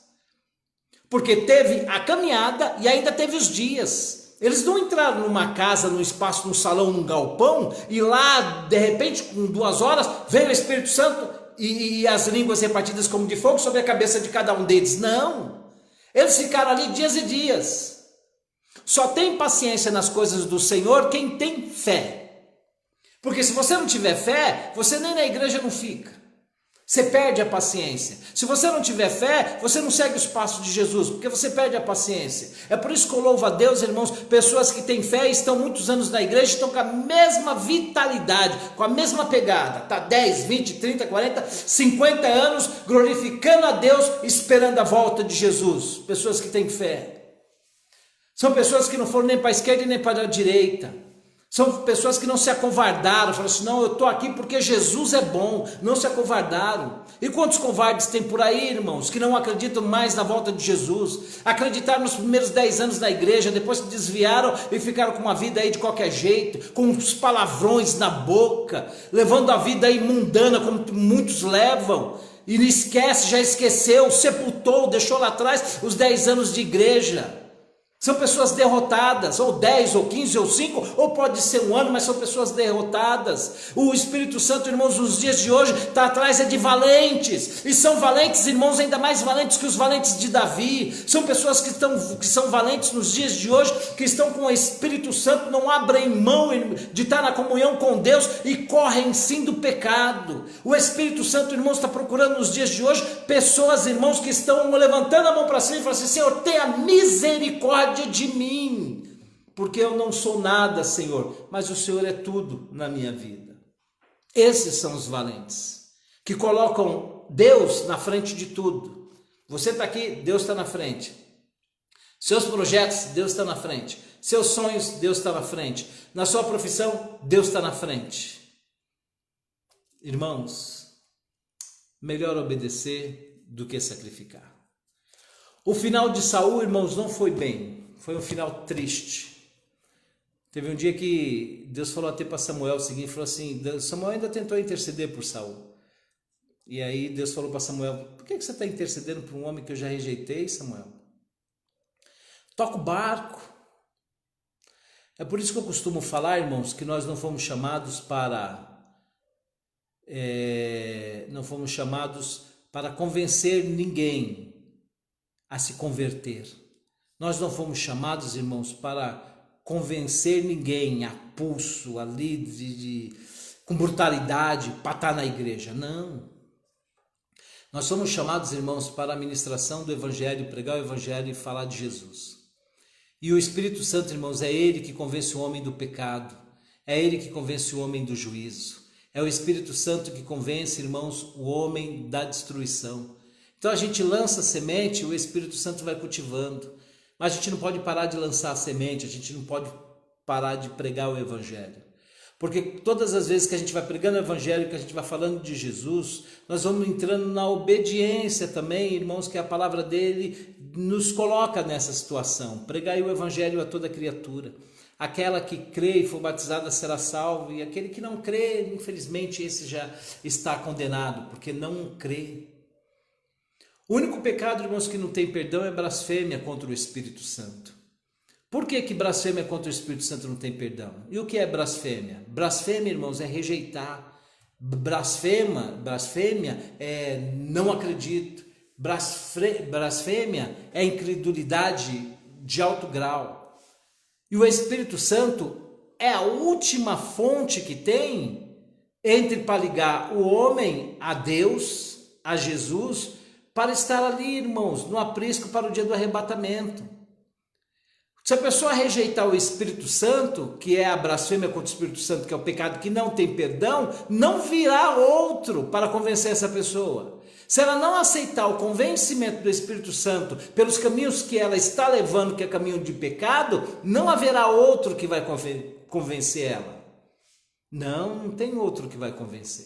Porque teve a caminhada e ainda teve os dias. Eles não entraram numa casa, num espaço, num salão, num galpão, e lá, de repente, com 2 horas, veio o Espírito Santo e as línguas repartidas como de fogo sobre a cabeça de cada um deles. Não. Eles ficaram ali dias e dias. Só tem paciência nas coisas do Senhor quem tem fé. Porque se você não tiver fé, você nem na igreja não fica. Você perde a paciência. Se você não tiver fé, você não segue os passos de Jesus, porque você perde a paciência. É por isso que eu louvo a Deus, irmãos, pessoas que têm fé e estão muitos anos na igreja, estão com a mesma vitalidade, com a mesma pegada. Está 10, 20, 30, 40, 50 anos glorificando a Deus, esperando a volta de Jesus. Pessoas que têm fé. São pessoas que não foram nem para a esquerda e nem para a direita. São pessoas que não se acovardaram, falaram assim, não, eu estou aqui porque Jesus é bom, não se acovardaram. E quantos covardes tem por aí, irmãos, que não acreditam mais na volta de Jesus, acreditaram nos primeiros 10 anos na igreja, depois se desviaram e ficaram com uma vida aí de qualquer jeito, com os palavrões na boca, levando a vida aí mundana, como muitos levam, e esquece, já esqueceu, sepultou, deixou lá atrás os 10 anos de igreja. São pessoas derrotadas, ou 10, ou 15, ou 5, ou pode ser 1 ano, mas são pessoas derrotadas. O Espírito Santo, irmãos, nos dias de hoje, está atrás de valentes, e são valentes, irmãos, ainda mais valentes que os valentes de Davi. São pessoas que são valentes nos dias de hoje, que estão com o Espírito Santo, não abrem mão de estar na comunhão com Deus e correm sim do pecado. O Espírito Santo, irmãos, está procurando nos dias de hoje pessoas, irmãos, que estão levantando a mão para cima e falando assim, Senhor, tenha misericórdia de mim, porque eu não sou nada, Senhor, mas o Senhor é tudo na minha vida. Esses são os valentes, que colocam Deus na frente de tudo. Você está aqui, Deus está na frente. Seus projetos, Deus está na frente. Seus sonhos, Deus está na frente. Na sua profissão, Deus está na frente. Irmãos, melhor obedecer do que sacrificar. O final de Saul, irmãos, não foi bem. Foi um final triste. Teve um dia que Deus falou até para Samuel o seguinte, falou assim, Samuel ainda tentou interceder por Saul. E aí Deus falou para Samuel, por que você está intercedendo por um homem que eu já rejeitei, Samuel? Toca o barco. É por isso que eu costumo falar, irmãos, que nós não fomos chamados para convencer ninguém a se converter. Nós não fomos chamados, irmãos, para convencer ninguém a pulso, ali, com brutalidade, para estar na igreja. Não. Nós somos chamados, irmãos, para a ministração do Evangelho, pregar o Evangelho e falar de Jesus. E o Espírito Santo, irmãos, é Ele que convence o homem do pecado, é Ele que convence o homem do juízo, é o Espírito Santo que convence, irmãos, o homem da destruição. Então a gente lança a semente, o Espírito Santo vai cultivando. Mas a gente não pode parar de lançar a semente, a gente não pode parar de pregar o Evangelho. Porque todas as vezes que a gente vai pregando o Evangelho, que a gente vai falando de Jesus, nós vamos entrando na obediência também, irmãos, que a palavra dele nos coloca nessa situação. Pregai o Evangelho a toda criatura. Aquela que crê e for batizada será salvo, e aquele que não crê, infelizmente, esse já está condenado, porque não crê. O único pecado, irmãos, que não tem perdão é blasfêmia contra o Espírito Santo. Por que blasfêmia contra o Espírito Santo não tem perdão? E o que é blasfêmia? Blasfêmia, irmãos, é rejeitar. Blasfêmia é não acredito. Blasfêmia é incredulidade de alto grau. E o Espírito Santo é a última fonte que tem para ligar o homem a Deus, a Jesus, para estar ali, irmãos, no aprisco para o dia do arrebatamento. Se a pessoa rejeitar o Espírito Santo, que é a blasfêmia contra o Espírito Santo, que é o pecado que não tem perdão, não virá outro para convencer essa pessoa. Se ela não aceitar o convencimento do Espírito Santo pelos caminhos que ela está levando, que é caminho de pecado, não haverá outro que vai convencer ela. Não tem outro que vai convencer.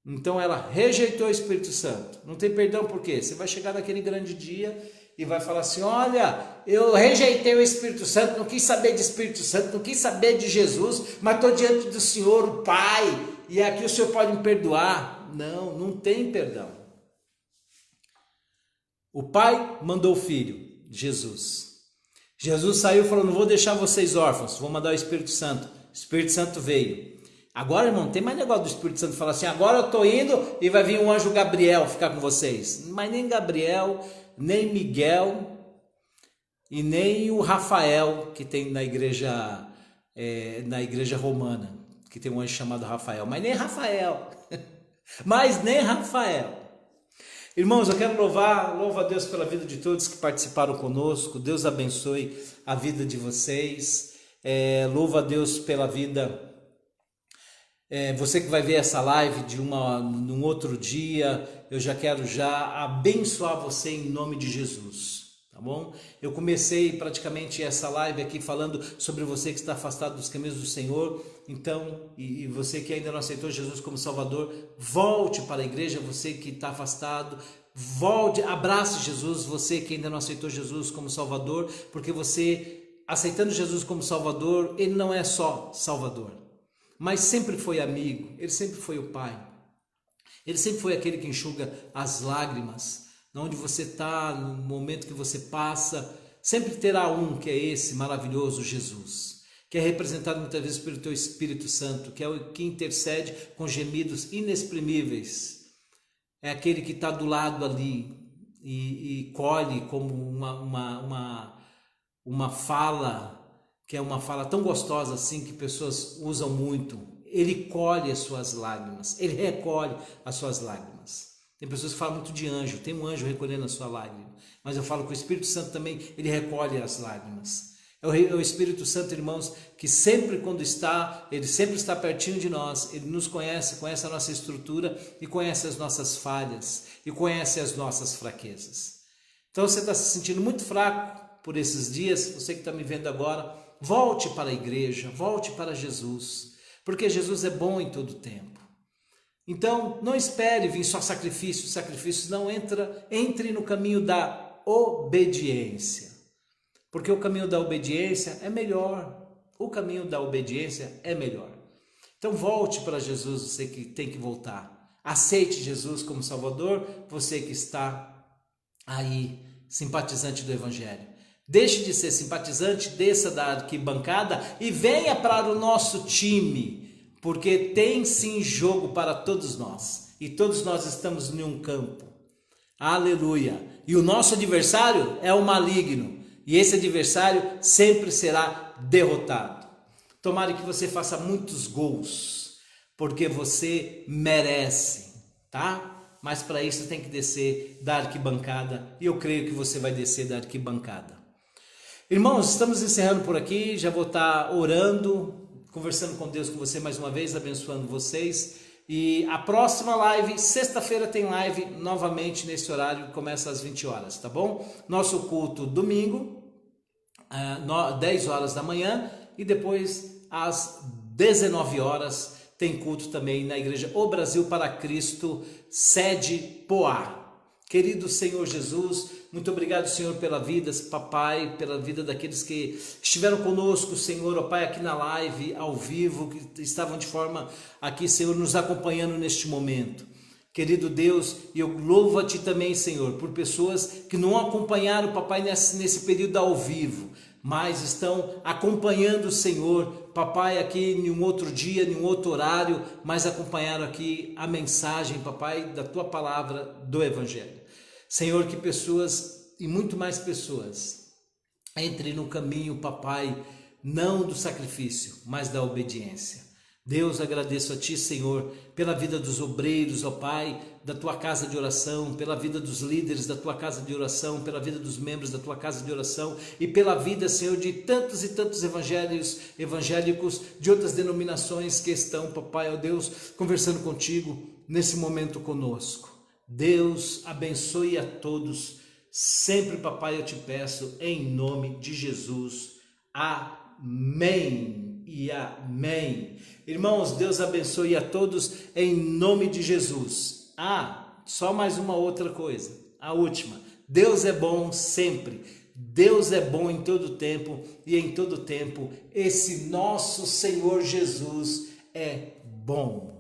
Então ela rejeitou o Espírito Santo. Não tem perdão por quê? Você vai chegar naquele grande dia e vai falar assim: olha, eu rejeitei o Espírito Santo, não quis saber de Espírito Santo, não quis saber de Jesus, mas estou diante do Senhor, o Pai, e aqui o Senhor pode me perdoar. Não, não tem perdão. O Pai mandou o Filho, Jesus. Jesus saiu e falou: não vou deixar vocês órfãos, vou mandar o Espírito Santo. O Espírito Santo veio. Agora, irmão, não tem mais negócio do Espírito Santo falar assim: agora eu estou indo e vai vir um anjo Gabriel ficar com vocês. Mas nem Gabriel, nem Miguel e nem o Rafael, que tem na igreja romana, que tem um anjo chamado Rafael. Mas nem Rafael. Mas nem Rafael. Irmãos, eu quero louvo a Deus pela vida de todos que participaram conosco. Deus abençoe a vida de vocês. Louvo a Deus pela vida. Você que vai ver essa live num outro dia, eu já quero abençoar você em nome de Jesus. Tá bom? Eu comecei praticamente essa live aqui falando sobre você que está afastado dos caminhos do Senhor. Então, e você que ainda não aceitou Jesus como Salvador, volte para a igreja. Você que está afastado, volte, abrace Jesus. Você que ainda não aceitou Jesus como Salvador, porque você, aceitando Jesus como Salvador, Ele não é só Salvador, mas sempre foi amigo, Ele sempre foi o Pai. Ele sempre foi aquele que enxuga as lágrimas. Onde você está, no momento que você passa, sempre terá um que é esse maravilhoso Jesus, que é representado muitas vezes pelo teu Espírito Santo, que é o que intercede com gemidos inexprimíveis. É aquele que está do lado ali e colhe como uma fala, que é uma fala tão gostosa assim que pessoas usam muito. Ele colhe as suas lágrimas, ele recolhe as suas lágrimas. Tem pessoas que falam muito de anjo, tem um anjo recolhendo a sua lágrima, mas eu falo que o Espírito Santo também, ele recolhe as lágrimas. É o Espírito Santo, irmãos, que sempre ele sempre está pertinho de nós, ele nos conhece a nossa estrutura e conhece as nossas falhas e conhece as nossas fraquezas. Então você está se sentindo muito fraco por esses dias, você que está me vendo agora, volte para a igreja, volte para Jesus, porque Jesus é bom em todo tempo. Então, não espere vir só sacrifícios, não entre no caminho da obediência, porque o caminho da obediência é melhor, Então volte para Jesus, você que tem que voltar, aceite Jesus como Salvador, você que está aí, simpatizante do Evangelho. Deixe de ser simpatizante, desça da arquibancada e venha para o nosso time, porque tem sim jogo para todos nós, e todos nós estamos em um campo, aleluia, e o nosso adversário é o maligno, e esse adversário sempre será derrotado. Tomara que você faça muitos gols, porque você merece, tá? Mas para isso tem que descer da arquibancada, e eu creio que você vai descer da arquibancada. Irmãos, estamos encerrando por aqui, já vou estar orando, conversando com Deus com você mais uma vez, abençoando vocês. E a próxima live, sexta-feira tem live novamente nesse horário, começa às 20 horas, tá bom? Nosso culto domingo, 10 horas da manhã, e depois às 19 horas tem culto também na igreja O Brasil para Cristo, sede Poá. Querido Senhor Jesus, muito obrigado, Senhor, pela vida, papai, pela vida daqueles que estiveram conosco, Senhor, ó Pai, aqui na live, ao vivo, que estavam de forma aqui, Senhor, nos acompanhando neste momento. Querido Deus, eu louvo a Ti também, Senhor, por pessoas que não acompanharam, papai, nesse período ao vivo, mas estão acompanhando o Senhor, papai, aqui em um outro dia, em um outro horário, mas acompanharam aqui a mensagem, papai, da Tua palavra, do Evangelho. Senhor, que pessoas e muito mais pessoas entre no caminho, papai, não do sacrifício, mas da obediência. Deus, agradeço a Ti, Senhor, pela vida dos obreiros, ó Pai, da Tua casa de oração, pela vida dos líderes da Tua casa de oração, pela vida dos membros da Tua casa de oração e pela vida, Senhor, de tantos e tantos evangélicos de outras denominações que estão, papai, ó Deus, conversando contigo nesse momento conosco. Deus abençoe a todos, sempre, papai, eu te peço, em nome de Jesus. Amém e amém. Irmãos, Deus abençoe a todos em nome de Jesus. Só mais uma outra coisa, a última. Deus é bom sempre. Deus é bom em todo tempo e em todo tempo esse nosso Senhor Jesus é bom.